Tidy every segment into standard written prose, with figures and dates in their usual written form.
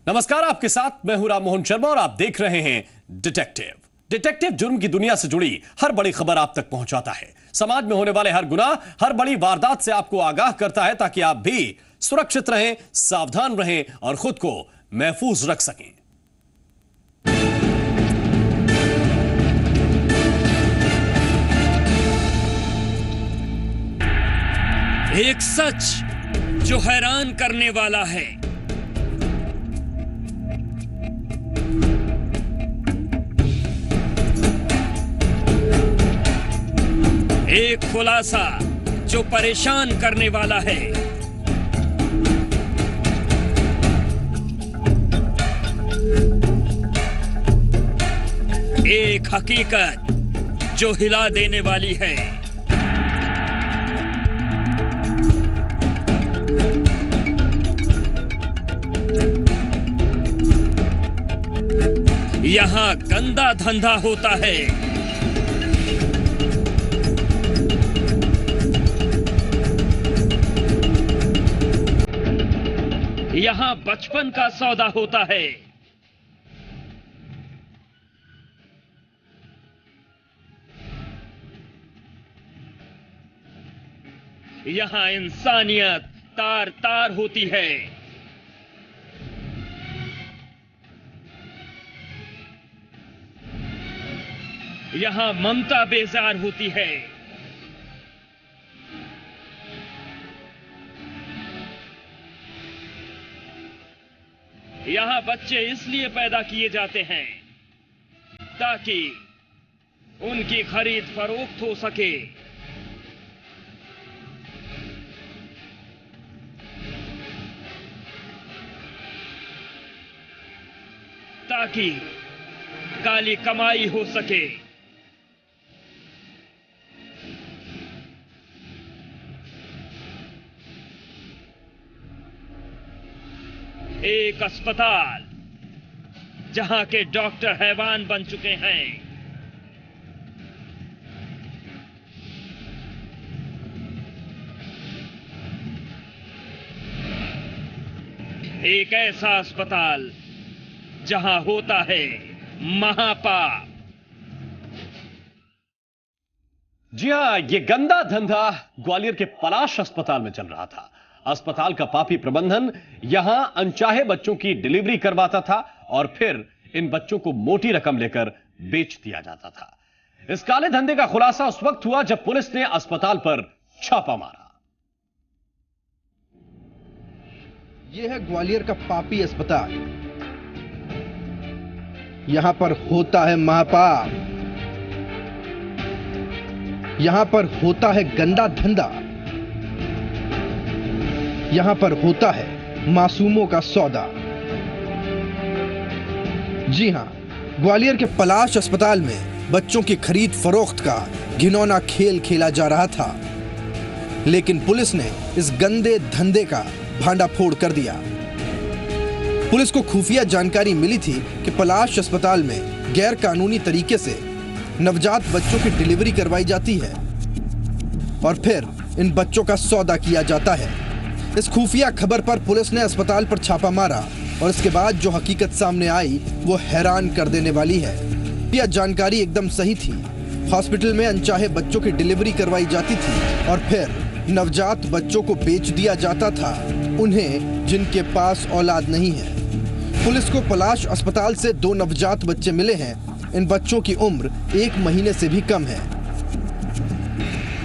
नमस्कार, आपके साथ मैं हूं राम मोहन शर्मा और आप देख रहे हैं डिटेक्टिव जुर्म की दुनिया से जुड़ी हर बड़ी खबर आप तक पहुंचाता है। समाज में होने वाले हर गुनाह, हर बड़ी वारदात से आपको आगाह करता है ताकि आप भी सुरक्षित रहें, सावधान रहें और खुद को महफूज रख सकें। एक सच जो हैरान करने वाला है। एक खुलासा जो परेशान करने वाला है। एक हकीकत जो हिला देने वाली है। यहां गंदा धंधा होता है। यहां बचपन का सौदा होता है। यहां इंसानियत तार तार होती है। यहां ममता बेजार होती है। यहां बच्चे इसलिए पैदा किए जाते हैं ताकि उनकी खरीद फरोख्त हो सके। ताकि काली कमाई हो सके। एक अस्पताल जहां के डॉक्टर हैवान बन चुके हैं। एक ऐसा अस्पताल जहां होता है महापाप। जी हां, यह गंदा धंधा ग्वालियर के पलाश अस्पताल में चल रहा था। अस्पताल का पापी प्रबंधन यहां अनचाहे बच्चों की डिलीवरी करवाता था और फिर इन बच्चों को मोटी रकम लेकर बेच दिया जाता था। इस काले धंधे का खुलासा उस वक्त हुआ जब पुलिस ने अस्पताल पर छापा मारा। यह है ग्वालियर का पापी अस्पताल। यहां पर होता है महापाप। यहां पर होता है गंदा धंधा। यहां पर होता है मासूमों का सौदा। जी हां, ग्वालियर के पलाश अस्पताल में बच्चों की खरीद फरोख्त का घिनौना खेल खेला जा रहा था, लेकिन पुलिस ने इस गंदे धंधे का भांडाफोड़ कर दिया। पुलिस को खुफिया जानकारी मिली थी कि पलाश अस्पताल में गैर कानूनी तरीके से नवजात बच्चों की डिलीवरी करवाई जाती है और फिर इन बच्चों का सौदा किया जाता है। इस खुफिया खबर पर पुलिस ने अस्पताल पर छापा मारा और इसके बाद जो हकीकत सामने आई वो हैरान कर देने वाली है। यह जानकारी एकदम सही थी। हॉस्पिटल में अनचाहे बच्चों की डिलीवरी करवाई जाती थी और फिर नवजात बच्चों को बेच दिया जाता था, उन्हें जिनके पास औलाद नहीं है। पुलिस को पलाश अस्पताल से 2 नवजात बच्चे मिले हैं। इन बच्चों की उम्र 1 महीने से भी कम है।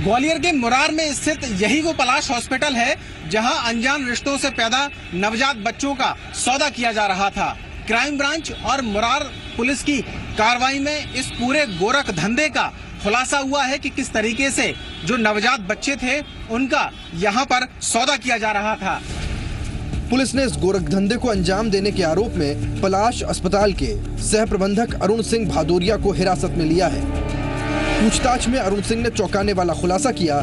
ग्वालियर के मुरार में स्थित यही वो पलाश हॉस्पिटल है जहां अनजान रिश्तों से पैदा नवजात बच्चों का सौदा किया जा रहा था। क्राइम ब्रांच और मुरार पुलिस की कार्रवाई में इस पूरे गोरख धंधे का खुलासा हुआ है कि किस तरीके से जो नवजात बच्चे थे उनका यहां पर सौदा किया जा रहा था। पुलिस ने इस गोरख धंधे को अंजाम देने के आरोप में पलाश अस्पताल के सह प्रबंधक अरुण सिंह भादोरिया को हिरासत में लिया है। पूछताछ में अरुण सिंह ने चौंकाने वाला खुलासा किया।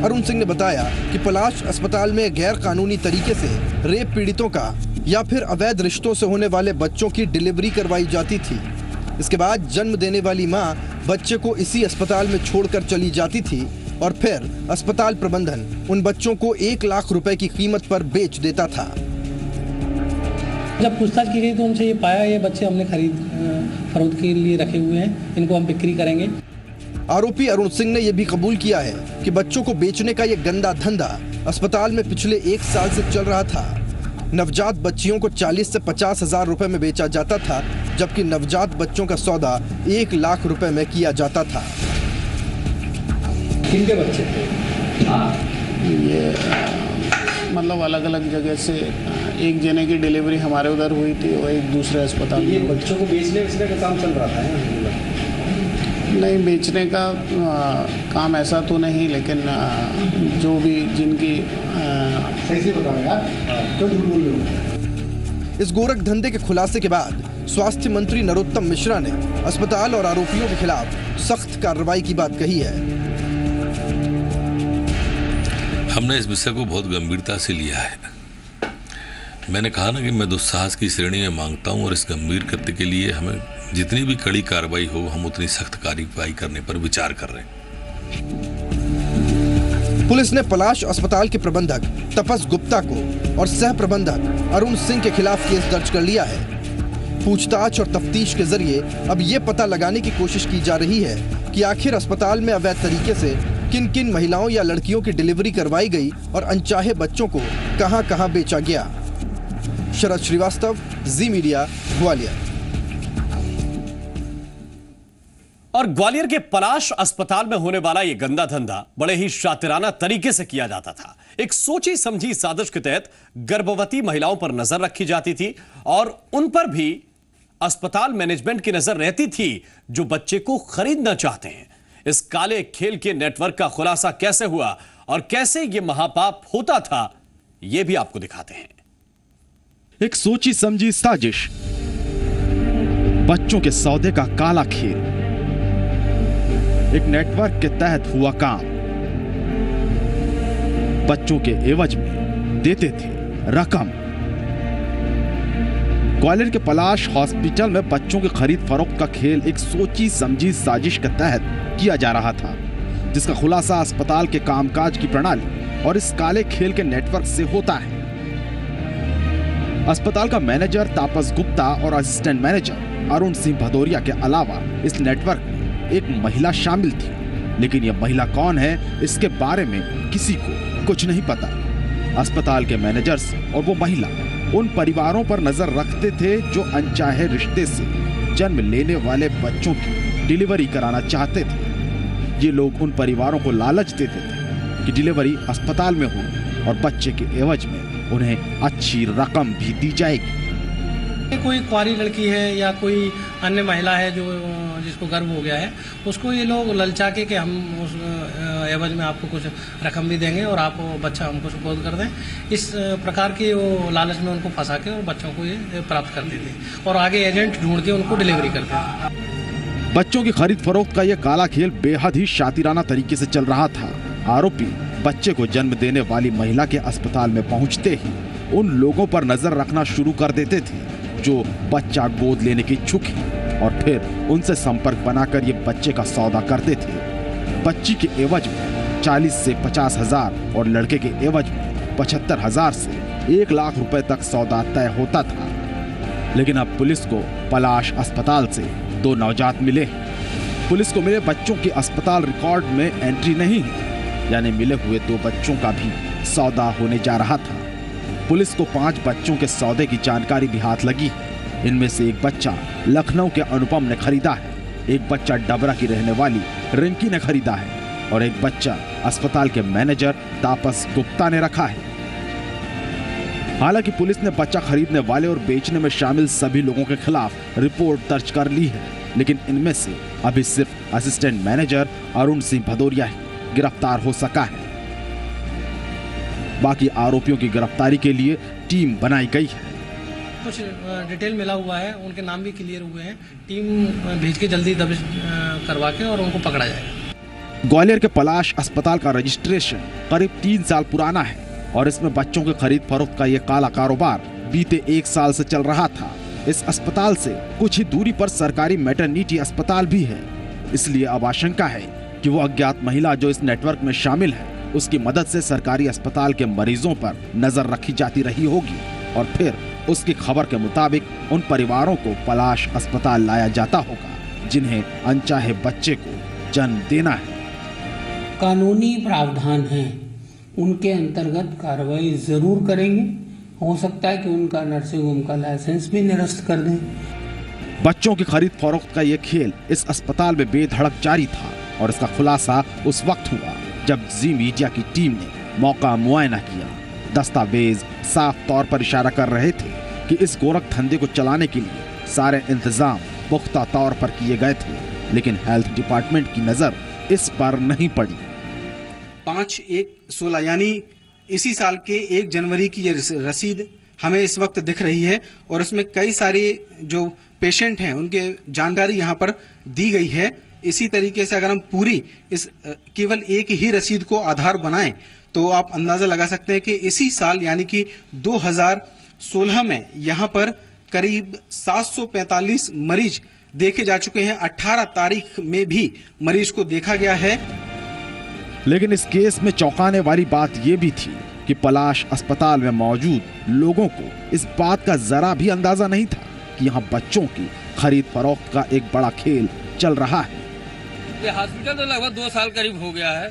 अरुण सिंह ने बताया कि पलाश अस्पताल में गैर कानूनी तरीके से रेप पीड़ितों का या फिर अवैध रिश्तों से होने वाले बच्चों की डिलीवरी करवाई जाती थी। इसके बाद जन्म देने वाली मां बच्चे को इसी अस्पताल में छोड़कर चली जाती थी और फिर अस्पताल प्रबंधन उन बच्चों को 1 लाख रुपए की कीमत पर बेच देता था। जब पूछताछ की गई तो उनसे ये पाया ये बच्चे हमने खरीद फरोख्त के लिए रखे हुए हैं, इनको हम बिक्री करेंगे। आरोपी अरुण सिंह ने यह भी कबूल किया है कि बच्चों को बेचने का ये गंदा धंधा अस्पताल में पिछले 1 साल से चल रहा था। नवजात बच्चियों को 40 से 50 हजार रुपए में बेचा जाता था, जबकि नवजात बच्चों का सौदा 1 लाख रुपए में किया जाता था। किनके बच्चे थे? ये मतलब अलग अलग जगह से एक जने की डिलीवरी हमारे उधर हुई थी और एक दूसरे अस्पताल ये में। बच्चों को बेचने का काम चल रहा था? नहीं, बेचने का काम ऐसा तो नहीं, लेकिन जो भी जिनकी सही बताओ यार, क्यों झूठ बोल रहे हो? इस गोरख धंधे के खुलासे के बाद स्वास्थ्य मंत्री नरोत्तम मिश्रा ने अस्पताल और आरोपियों के खिलाफ सख्त कार्रवाई की बात कही है। हमने इस विषय को बहुत गंभीरता से लिया है। मैंने कहा ना कि मैं दुस्साहस की श्रेणी में मांगता हूं और इस गंभीर कृत्य के लिए हमें जितनी भी कड़ी कार्रवाई हो हम उतनी सख्त कार्रवाई करने पर विचार कर रहे हैं। पुलिस ने पलाश अस्पताल के प्रबंधक तपस गुप्ता को और सह प्रबंधक अरुण सिंह के खिलाफ केस दर्ज कर लिया है। पूछताछ और तफ्तीश के जरिए अब ये पता लगाने की कोशिश की जा रही है कि आखिर अस्पताल में अवैध तरीके से किन किन महिलाओं या लड़कियों की डिलीवरी करवाई गई और अनचाहे बच्चों को कहां-कहां बेचा गया। शरद श्रीवास्तव, जी मीडिया, ग्वालियर। और ग्वालियर के पलाश अस्पताल में होने वाला यह गंदा धंधा बड़े ही शातिराना तरीके से किया जाता था। एक सोची समझी साजिश के तहत गर्भवती महिलाओं पर नजर रखी जाती थी और उन पर भी अस्पताल मैनेजमेंट की नजर रहती थी जो बच्चे को खरीदना चाहते हैं। इस काले खेल के नेटवर्क का खुलासा कैसे हुआ और कैसे यह महापाप होता था, यह भी आपको दिखाते हैं। एक सोची समझी साजिश, बच्चों के सौदे का काला खेल, एक नेटवर्क के तहत हुआ काम। बच्चों के एवज में देते थे रकम। ग्वालियर के पलाश हॉस्पिटल में बच्चों की खरीद फरोख्त का खेल एक सोची समझी साजिश के तहत किया जा रहा था, जिसका खुलासा अस्पताल के कामकाज की प्रणाली और इस काले खेल के नेटवर्क से होता है। अस्पताल का मैनेजर तापस गुप्ता और असिस्टेंट मैनेजर अरुण सिंह भदौरिया के अलावा इस नेटवर्क में एक महिला शामिल थी, लेकिन यह महिला कौन है इसके बारे में किसी को कुछ नहीं पता। अस्पताल के मैनेजर्स और वो महिला उन परिवारों पर नजर रखते थे जो अनचाहे रिश्ते से जन्म लेने वाले बच्चों की डिलीवरी कराना चाहते थे। ये लोग उन परिवारों को लालच देते थे कि डिलीवरी अस्पताल में हो और बच्चे के एवज में उन्हें अच्छी रकम भी दी जाएगी। कोई कुंवारी लड़की है या कोई अन्य महिला है जो जिसको गर्भ हो गया है, उसको ये लोग ललचा के कि हम उस एवज में आपको कुछ रकम भी देंगे और आप बच्चा हमको सुपुर्द कर दें, इस प्रकार के वो लालच में उनको फंसा के और बच्चों को ये प्राप्त करते थे और आगे एजेंट ढूंढ के उनको डिलीवरी करते थे। बच्चों की खरीद फरोख्त का यह काला खेल बेहद ही शातिराना तरीके से चल रहा था। आरोपी बच्चे को जन्म देने वाली महिला के अस्पताल में पहुंचते ही उन लोगों पर नजर रखना शुरू कर देते थे जो बच्चा गोद लेने की इच्छुक है और फिर उनसे संपर्क बनाकर ये बच्चे का सौदा करते थे। बच्ची के एवज में 40 से 50 हजार और लड़के के एवज में 75 हजार से 1 लाख रुपए तक सौदा तय होता था। लेकिन अब पुलिस को पलाश अस्पताल से 2 नवजात मिले हैं। पुलिस को मिले बच्चों की अस्पताल रिकॉर्ड में एंट्री नहीं है, यानी मिले हुए 2 बच्चों का भी सौदा होने जा रहा था। पुलिस को 5 बच्चों के सौदे की जानकारी भी हाथ लगी है। इनमें से एक बच्चा लखनऊ के अनुपम ने खरीदा है, एक बच्चा डबरा की रहने वाली रिंकी ने खरीदा है और एक बच्चा अस्पताल के मैनेजर तापस गुप्ता ने रखा है। हालांकि पुलिस ने बच्चा खरीदने वाले और बेचने में शामिल सभी लोगों के खिलाफ रिपोर्ट दर्ज कर ली है, लेकिन इनमें से अभी सिर्फ असिस्टेंट मैनेजर अरुण सिंह भदौरिया ही गिरफ्तार हो सका है। बाकी आरोपियों की गिरफ्तारी के लिए टीम बनाई गई है। कुछ डिटेल मिला हुआ है, उनके नाम भी क्लियर हुए हैं। टीम भेज के जल्दी दबिश करवा के और उनको पकड़ा जाएगा। ग्वालियर के पलाश अस्पताल का रजिस्ट्रेशन करीब 3 साल पुराना है और इसमें बच्चों के खरीद फरोख्त का ये काला कारोबार बीते 1 साल से चल रहा था। इस अस्पताल से कुछ ही दूरी पर सरकारी मैटरनिटी अस्पताल भी है, इसलिए अब आशंका है कि वो अज्ञात महिला जो इस नेटवर्क में शामिल है उसकी मदद से सरकारी अस्पताल के मरीजों पर नजर रखी जाती रही होगी और फिर उसकी खबर के मुताबिक उन परिवारों को पलाश अस्पताल लाया जाता होगा जिन्हें अनचाहे बच्चे को जन्म देना है। कानूनी प्रावधान हैं, उनके अंतर्गत कार्रवाई जरूर करेंगे। हो सकता है कि उनका नर्सिंग होम का लाइसेंस भी निरस्त कर दें। बच्चों की खरीद फरोख्त का ये खेल इस अस्पताल में बेधड़क जारी था और इसका खुलासा उस वक्त हुआ जब जी मीडिया की टीम ने मौका मुआयना किया। दस्तावेज साफ तौर पर इशारा कर रहे थे कि इस गोरख धंधे को चलाने के लिए सारे इंतजाम पुख्ता तौर पर किए गए थे, लेकिन हेल्थ डिपार्टमेंट की नजर इस पर नहीं पड़ी। 5/1/16 यानी इसी साल के 1 जनवरी की ये रसीद हमें इस वक्त दिख रही है और इसमें कई सारे जो पेशेंट हैं उनके जानकारी यहाँ पर दी गई है। इसी तरीके से अगर हम पूरी इस केवल एक ही रसीद को आधार बनाएं तो आप अंदाजा लगा सकते हैं कि इसी साल यानी कि 2016 में यहाँ पर करीब 745 मरीज देखे जा चुके हैं। 18 तारीख में भी मरीज को देखा गया है। लेकिन इस केस में चौंकाने वाली बात यह भी थी कि पलाश अस्पताल में मौजूद लोगों को इस बात का जरा भी अंदाजा नहीं था कि यहाँ बच्चों की खरीद फरोख्त का एक बड़ा खेल चल रहा है। ये हॉस्पिटल तो लगभग 2 साल करीब हो गया है,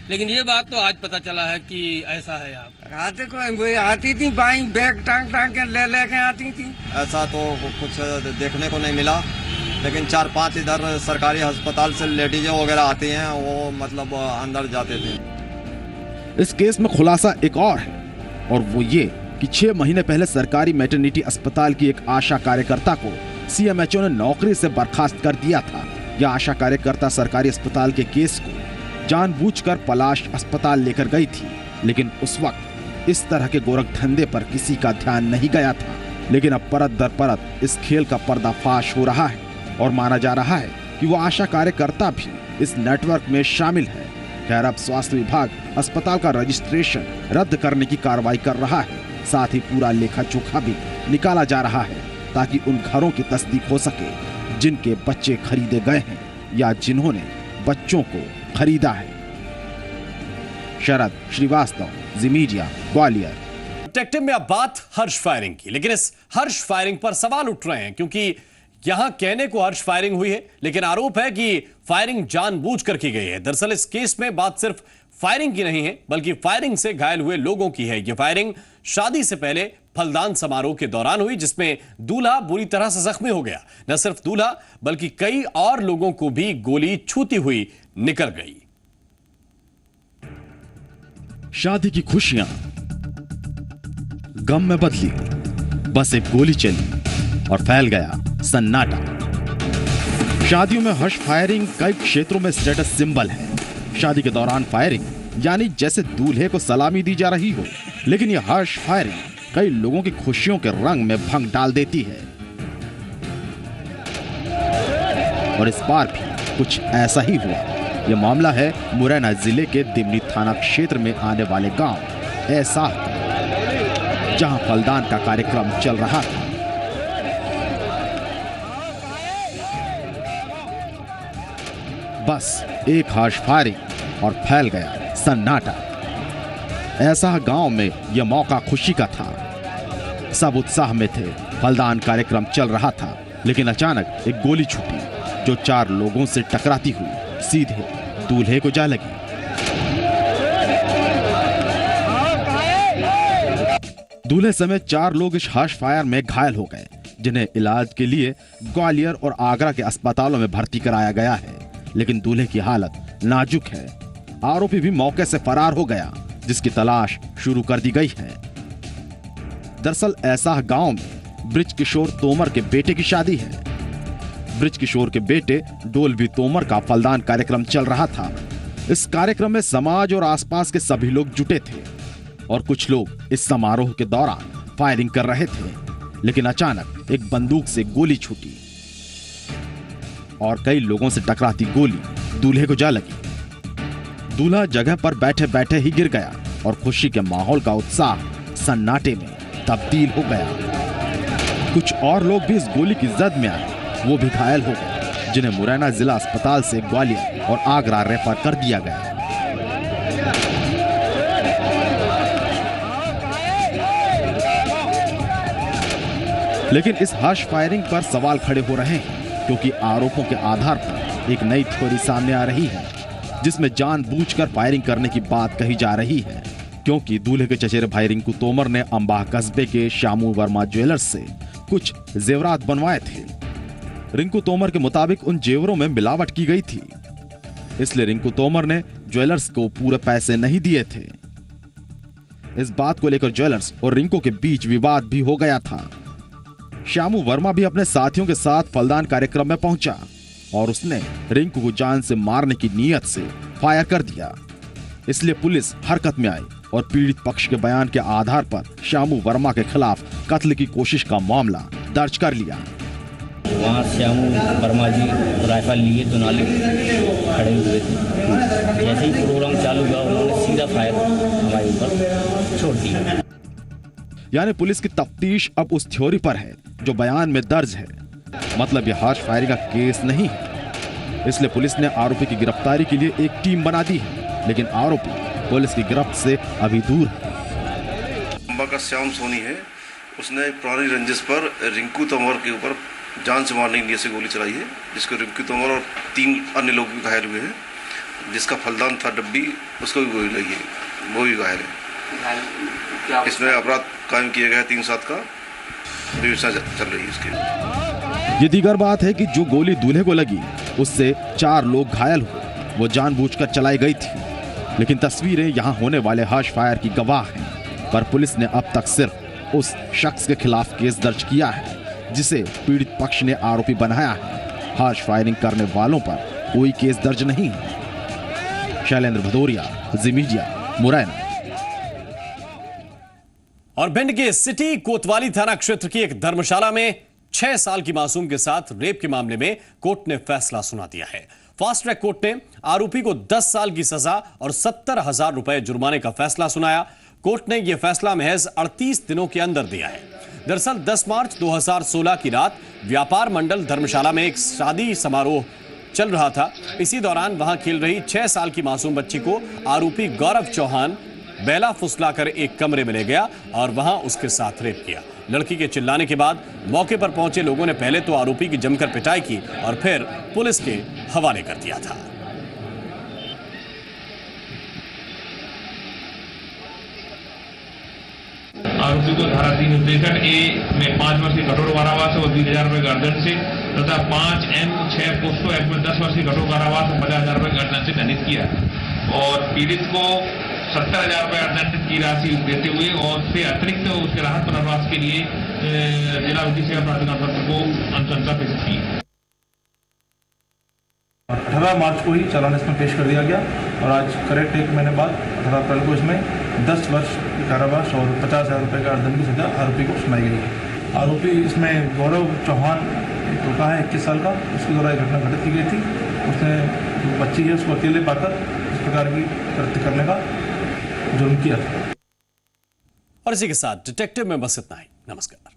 लेकिन ये बात तो आज पता चला है कि ऐसा है। आप आते को आती थी बाई बैग टांग टांग के ले के आती थी। ऐसा तो कुछ देखने को नहीं मिला, लेकिन 4-5 इधर सरकारी अस्पताल से लेडीजें वगैरह आती हैं, वो मतलब अंदर जाते थे। इस केस में खुलासा एक और है और वो ये कि 6 महीने पहले सरकारी मैटरनिटी अस्पताल की एक आशा कार्यकर्ता को सीएमएचओ ने नौकरी से बर्खास्त कर दिया था। यह आशा कार्यकर्ता सरकारी अस्पताल के केस को जानबूझकर पलाश अस्पताल लेकर गई थी, लेकिन उस वक्त इस तरह के गोरख धंधे पर किसी का ध्यान नहीं गया था। लेकिन अब परत दर परत इस खेल का पर्दाफाश हो रहा है और माना जा रहा है कि वो आशा कार्यकर्ता भी इस नेटवर्क में शामिल है। खैर, अब स्वास्थ्य विभाग अस्पताल का रजिस्ट्रेशन रद्द करने की कार्रवाई कर रहा है। साथ ही पूरा लेखा जोखा भी निकाला जा रहा है ताकि उन घरों की तस्दीक हो सके जिनके बच्चे खरीदे गए हैं या जिन्होंने बच्चों को खरीदा है। शरद श्रीवास्तव, जी मीडिया, ग्वालियर। डिटेक्टिव में अब बात हर्ष फायरिंग की, लेकिन इस हर्ष फायरिंग पर सवाल उठ रहे हैं क्योंकि यहां कहने को हर्ष फायरिंग हुई है, लेकिन आरोप है कि फायरिंग जानबूझकर की गई है। दरअसल इस केस में बात सिर्फ फायरिंग की नहीं है, बल्कि फायरिंग से घायल हुए लोगों की है। यह फायरिंग शादी से पहले फलदान समारोह के दौरान हुई, जिसमें दूल्हा बुरी तरह से जख्मी हो गया। न सिर्फ दूल्हा बल्कि कई और लोगों को भी गोली छूती हुई निकल गई। शादी की खुशियां गम में बदली, बस एक गोली चली और फैल गया सन्नाटा। शादियों में हर्ष फायरिंग कई क्षेत्रों में स्टेटस सिंबल है। शादी के दौरान फायरिंग यानी जैसे दूल्हे को सलामी दी जा रही हो, लेकिन यह हर्ष फायरिंग कई लोगों की खुशियों के रंग में भंग डाल देती है। और इस बार भी कुछ ऐसा ही हुआ। यह मामला है मुरैना जिले के दिमनी थाना क्षेत्र में आने वाले गांव ऐसा का, जहां फलदान का कार्यक्रम चल रहा था। बस एक हर्ष फायरिंग और फैल गया सन्नाटा। ऐसा गांव में यह मौका खुशी का था। सब उत्साह में थे, फलदान कार्यक्रम चल रहा था, लेकिन अचानक एक गोली छूटी जो 4 लोगों से टकराती हुई सीधे दूल्हे को जा लगी। दूल्हे समेत 4 लोग इस हर्ष फायर में घायल हो गए, जिन्हें इलाज के लिए ग्वालियर और आगरा के अस्पतालों में भर्ती कराया गया है। लेकिन दूल्हे की हालत नाजुक है। आरोपी भी मौके से फरार हो गया, जिसकी तलाश शुरू कर दी गई है। दरअसल ऐसा गांव में ब्रिज किशोर तोमर के बेटे की शादी है। ब्रिज किशोर के बेटे डोलवी तोमर का फलदान कार्यक्रम चल रहा था। इस कार्यक्रम में समाज और आसपास के सभी लोग जुटे थे और कुछ लोग इस समारोह के दौरान फायरिंग कर रहे थे, लेकिन अचानक एक बंदूक से गोली छूटी और कई लोगों से टकराती गोली दूल्हे को जा लगी। दूल्हा जगह पर बैठे बैठे ही गिर गया और खुशी के माहौल का उत्साह सन्नाटे में तब्दील हो गया। कुछ और लोग भी इस गोली की जद में आए, वो भी घायल हो गए, जिन्हें मुरैना जिला अस्पताल से ग्वालियर और आगरा रेफर कर दिया गया। लेकिन इस हर्ष फायरिंग पर सवाल खड़े हो रहे हैं, क्योंकि आरोपों के आधार पर एक नई थ्योरी सामने आ रही है, जिसमें जानबूझकर फायरिंग करने की बात कही जा रही है। क्योंकि दूल्हे के चचेरे भाई रिंकू तोमर ने अंबाह कस्बे के श्यामू वर्मा ज्वेलर्स से कुछ जेवरात बनवाए थे। रिंकू तोमर के मुताबिक उन जेवरों में मिलावट की गई थी, इसलिए रिंकू तोमर ने ज्वेलर्स को पूरे पैसे नहीं दिए थे। इस बात को लेकर ज्वेलर्स और रिंकू के बीच विवाद भी हो गया था। श्यामू वर्मा भी अपने साथियों के साथ फलदान कार्यक्रम में पहुंचा और उसने रिंकू को जान से मारने की नीयत से फायर कर दिया। इसलिए पुलिस हरकत में आई और पीड़ित पक्ष के बयान के आधार पर श्यामू वर्मा के खिलाफ कत्ल की कोशिश का मामला दर्ज कर लिया। वहाँ श्यामू वर्मा जी राइफल लिए दुनाली खड़े हुए थे। जैसे ही प्रोग्राम चालू हुआ उन्होंने सीधा फायर हमारे ऊपर छोड़ दिया। यानी पुलिस की तफ्तीश अब उस थ्योरी पर है जो बयान में दर्ज है, मतलब यह हर्ष फायरिंग का केस नहीं है। इसलिए पुलिस ने आरोपी की गिरफ्तारी के लिए एक टीम बना दी है, लेकिन आरोपी पुलिस की गिरफ्त से अभी दूर है। अंबा का श्याम सोनी है, उसने पुरानी रंजिश पर रिंकू तोमर के ऊपर जान से मारने की नीयत से गोली चलाई है, जिसको रिंकू तोमर और 3 अन्य लोग भी घायल हुए हैं। जिसका फलदान था डब्बी, उसको भी गोली लगी है, वो भी घायल है। इसमें अपराध कायम किया गया है 3/7 का, विवेचना चल रही है इसकी। ये दीगर बात है कि जो गोली दूल्हे को लगी उससे 4 लोग घायल हुए, वो जानबूझकर चलाई गई थी। लेकिन तस्वीरें यहाँ होने वाले हर्ष फायर की गवाह हैं, पर पुलिस ने अब तक सिर्फ उस शख्स के खिलाफ केस दर्ज किया है जिसे पीड़ित पक्ष ने आरोपी बनाया है। हर्ष फायरिंग करने वालों पर कोई केस दर्ज नहीं है। शैलेंद्र भदौरिया, जी मीडिया, मुरैना। और भिंड के सिटी कोतवाली थाना क्षेत्र की एक धर्मशाला में 6 साल की मासूम के साथ रेप के मामले में कोर्ट ने फैसला सुना दिया है। फास्ट ट्रैक कोर्ट ने आरोपी को 10 साल की सजा और 70,000 रुपए जुर्माने का फैसला सुनाया। कोर्ट ने यह फैसला महज 38 दिनों के अंदर दिया है। दरअसल 10 मार्च 2016 की रात व्यापार मंडल धर्मशाला में एक शादी समारोह चल रहा था। इसी दौरान वहां खेल रही 6 साल की मासूम बच्ची को आरोपी गौरव चौहान बेला फुसलाकर एक कमरे में ले गया और वहां उसके साथ रेप किया। लड़की के चिल्लाने के बाद मौके पर पहुंचे लोगों ने पहले तो आरोपी की जमकर पिटाई की और फिर पुलिस के हवाले कर दिया था। आरोपी को धारा 363A में 5 वर्ष की कठोर कारावास और 20,000 रुपए का दंड से तथा 5M6 पोस्को एक्ट में 10 वर्ष की कठोर कारावास और 50,000 रुपए का दंड से दंडित किया और पीड़ित को 70,000 रुपए अर्थदंड की राशि देते हुए और उससे अतिरिक्त उसके राहत पुनर्वास के लिए जिला विधि सेवा प्राधिकरण को अनुशंसा पेश की। 18 मार्च को ही चालान इसमें पेश कर दिया गया और आज करेक्ट 1 महीने बाद 18 अप्रैल को इसमें 10 वर्ष की कारावास और 50,000 रुपए का अर्थदंड की सजा आरोपी को सुनाई गई है। आरोपी इसमें गौरव चौहान एक लड़का है 21 साल का, उसके द्वारा एक घटना घटित की गई थी। उसने जो बच्ची है उसको अकेले पाकर इस प्रकार की कृत्य करने का जुर्म किया था। और इसी के साथ डिटेक्टिव में बस इतना ही। नमस्कार।